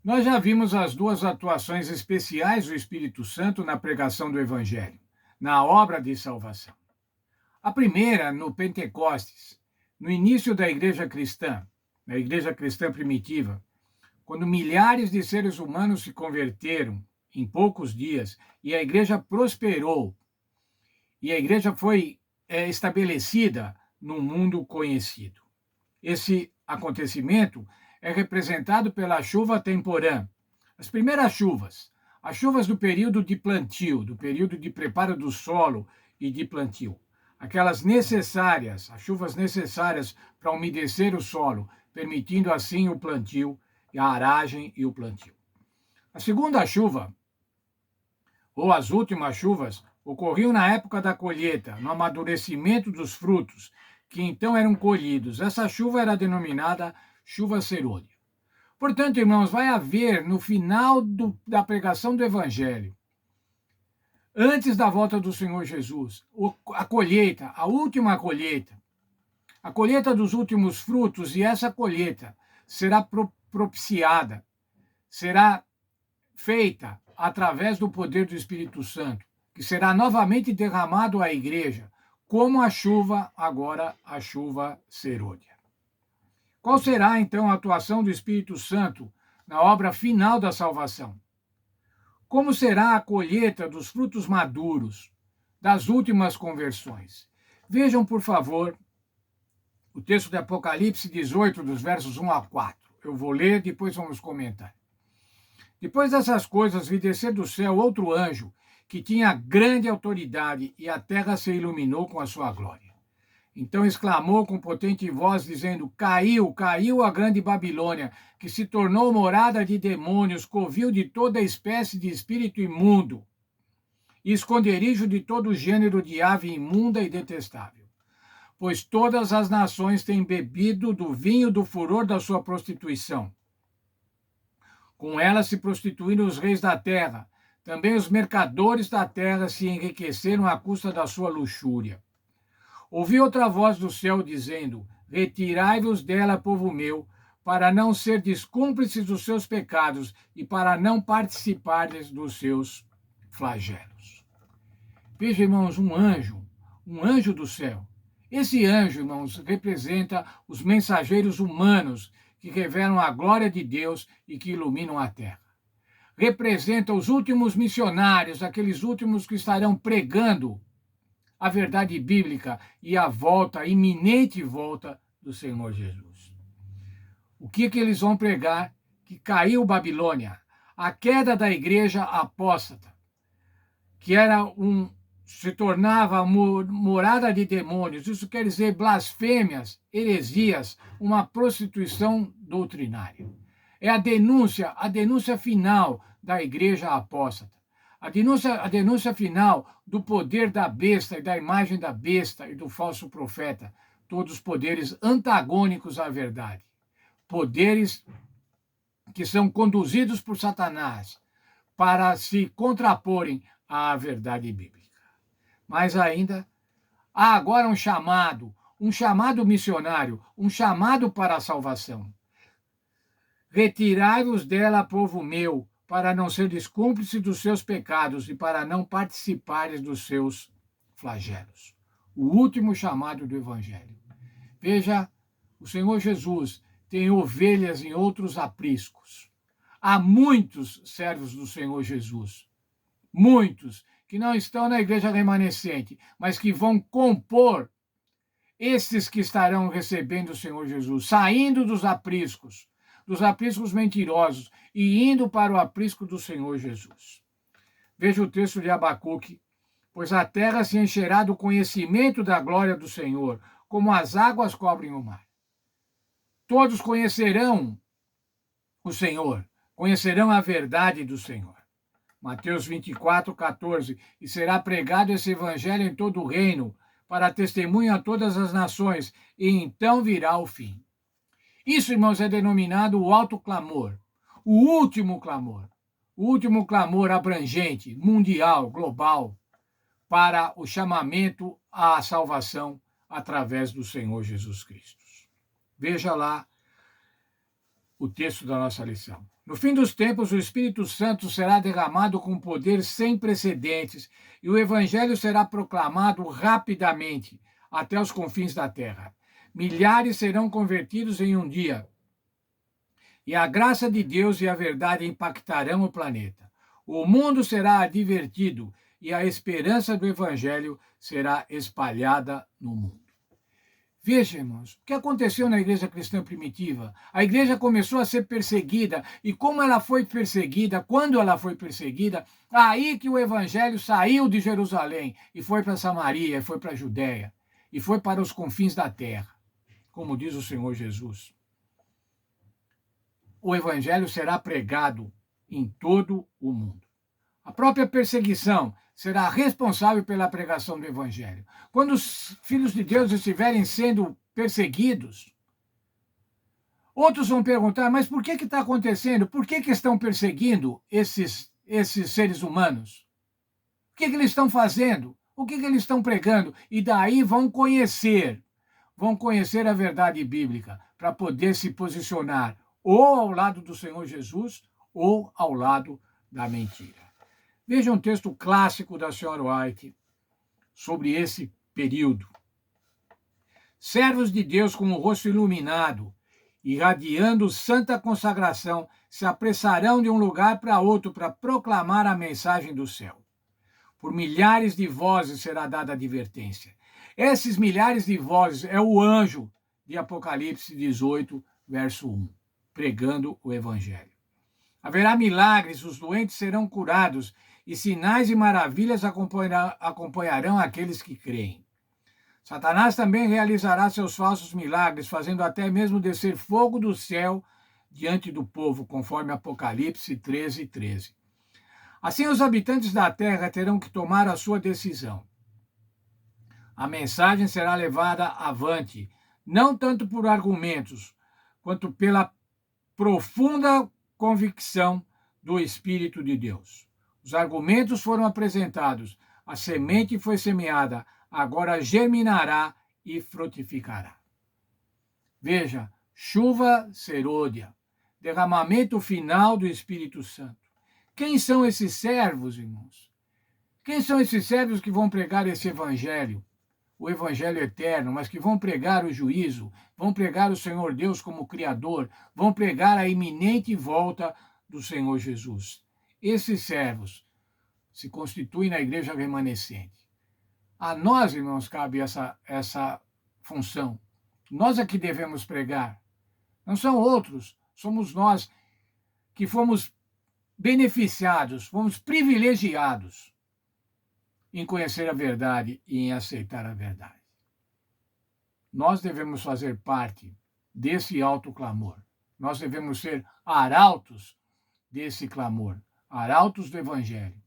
Nós já vimos as duas atuações especiais do Espírito Santo na pregação do Evangelho, na obra de salvação. A primeira, no Pentecostes, no início da igreja cristã, na igreja cristã primitiva, quando milhares de seres humanos se converteram em poucos dias e a igreja prosperou, e a igreja foi estabelecida no mundo conhecido. Esse acontecimento é representado pela chuva temporã. As primeiras chuvas, as chuvas do período de plantio, do período de preparo do solo e de plantio. Aquelas necessárias, as chuvas necessárias para umedecer o solo, permitindo assim o plantio, a aragem e o plantio. A segunda chuva, ou as últimas chuvas, ocorriam na época da colheita, no amadurecimento dos frutos, que então eram colhidos. Essa chuva era denominada chuva serôdia. Portanto, irmãos, vai haver no final da pregação do Evangelho, antes da volta do Senhor Jesus, a colheita, a última colheita, a colheita dos últimos frutos, e essa colheita será propiciada, será feita através do poder do Espírito Santo, que será novamente derramado à igreja, como a chuva, agora a chuva serôdia. Qual será, então, a atuação do Espírito Santo na obra final da salvação? Como será a colheita dos frutos maduros, das últimas conversões? Vejam, por favor, o texto de Apocalipse 18, dos versos 1 a 4. Eu vou ler, depois vamos comentar. Depois dessas coisas, vi descer do céu outro anjo, que tinha grande autoridade, e a terra se iluminou com a sua glória. Então exclamou com potente voz, dizendo: Caiu, caiu a grande Babilônia, que se tornou morada de demônios, covil de toda espécie de espírito imundo, e esconderijo de todo gênero de ave imunda e detestável. Pois todas as nações têm bebido do vinho do furor da sua prostituição. Com ela se prostituíram os reis da terra, também os mercadores da terra se enriqueceram à custa da sua luxúria. Ouvi outra voz do céu dizendo: Retirai-vos dela, povo meu, para não serdes cúmplices dos seus pecados e para não participardes dos seus flagelos. Veja, irmãos, um anjo do céu. Esse anjo, irmãos, representa os mensageiros humanos que revelam a glória de Deus e que iluminam a terra. Representa os últimos missionários, aqueles últimos que estarão pregando a verdade bíblica e a volta, a iminente volta do Senhor Jesus. O que eles vão pregar? Que caiu Babilônia, a queda da igreja apóstata, que se tornava morada de demônios. Isso quer dizer blasfêmias, heresias, uma prostituição doutrinária. É a denúncia final da igreja apóstata. A denúncia final do poder da besta e da imagem da besta e do falso profeta, todos poderes antagônicos à verdade. Poderes que são conduzidos por Satanás para se contraporem à verdade bíblica. Mas ainda há agora um chamado missionário, um chamado para a salvação. Retirai-vos dela, povo meu, para não seres cúmplices dos seus pecados e para não participares dos seus flagelos. O último chamado do Evangelho. Veja, o Senhor Jesus tem ovelhas em outros apriscos. Há muitos servos do Senhor Jesus, muitos que não estão na igreja remanescente, mas que vão compor esses que estarão recebendo o Senhor Jesus, saindo dos apriscos mentirosos e indo para o aprisco do Senhor Jesus. Veja o texto de Abacuque: pois a terra se encherá do conhecimento da glória do Senhor, como as águas cobrem o mar. Todos conhecerão o Senhor, conhecerão a verdade do Senhor. Mateus 24, 14. E será pregado esse evangelho em todo o reino, para testemunho a todas as nações, e então virá o fim. Isso, irmãos, é denominado o alto clamor, o último clamor abrangente, mundial, global, para o chamamento à salvação através do Senhor Jesus Cristo. Veja lá o texto da nossa lição. No fim dos tempos, o Espírito Santo será derramado com poder sem precedentes e o Evangelho será proclamado rapidamente até os confins da terra. Milhares serão convertidos em um dia e a graça de Deus e a verdade impactarão o planeta. O mundo será advertido e a esperança do Evangelho será espalhada no mundo. Veja, irmãos, o que aconteceu na igreja cristã primitiva? A igreja começou a ser perseguida, e como ela foi perseguida, quando ela foi perseguida, aí que o evangelho saiu de Jerusalém e foi para Samaria, foi para a Judéia, e foi para os confins da terra, como diz o Senhor Jesus. O evangelho será pregado em todo o mundo. A própria perseguição será responsável pela pregação do Evangelho. Quando os filhos de Deus estiverem sendo perseguidos, outros vão perguntar, mas por que está acontecendo? Por que estão perseguindo esses seres humanos? O que eles estão fazendo? O que eles estão pregando? E daí vão conhecer a verdade bíblica para poder se posicionar ou ao lado do Senhor Jesus ou ao lado da mentira. Veja um texto clássico da Senhora White sobre esse período. Servos de Deus com o rosto iluminado, irradiando santa consagração, se apressarão de um lugar para outro para proclamar a mensagem do céu. Por milhares de vozes será dada advertência. Esses milhares de vozes é o anjo de Apocalipse 18, verso 1, pregando o evangelho. Haverá milagres, os doentes serão curados, e sinais e maravilhas acompanharão aqueles que creem. Satanás também realizará seus falsos milagres, fazendo até mesmo descer fogo do céu diante do povo, conforme Apocalipse 13, 13. Assim, os habitantes da terra terão que tomar a sua decisão. A mensagem será levada avante, não tanto por argumentos, quanto pela profunda convicção do Espírito de Deus. Os argumentos foram apresentados, a semente foi semeada, agora germinará e frutificará. Veja, chuva serôdia, derramamento final do Espírito Santo. Quem são esses servos, irmãos? Quem são esses servos que vão pregar esse evangelho? O evangelho eterno, mas que vão pregar o juízo, vão pregar o Senhor Deus como Criador, vão pregar a iminente volta do Senhor Jesus. Esses servos se constituem na igreja remanescente. A nós, irmãos, cabe essa função. Nós é que devemos pregar. Não são outros, somos nós que fomos beneficiados, fomos privilegiados em conhecer a verdade e em aceitar a verdade. Nós devemos fazer parte desse alto clamor. Nós devemos ser arautos desse clamor, arautos do Evangelho,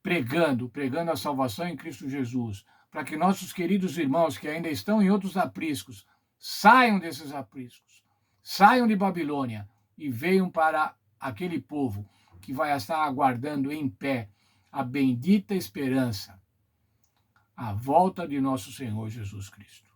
pregando a salvação em Cristo Jesus, para que nossos queridos irmãos que ainda estão em outros apriscos saiam desses apriscos, saiam de Babilônia e venham para aquele povo que vai estar aguardando em pé a bendita esperança, a volta de nosso Senhor Jesus Cristo.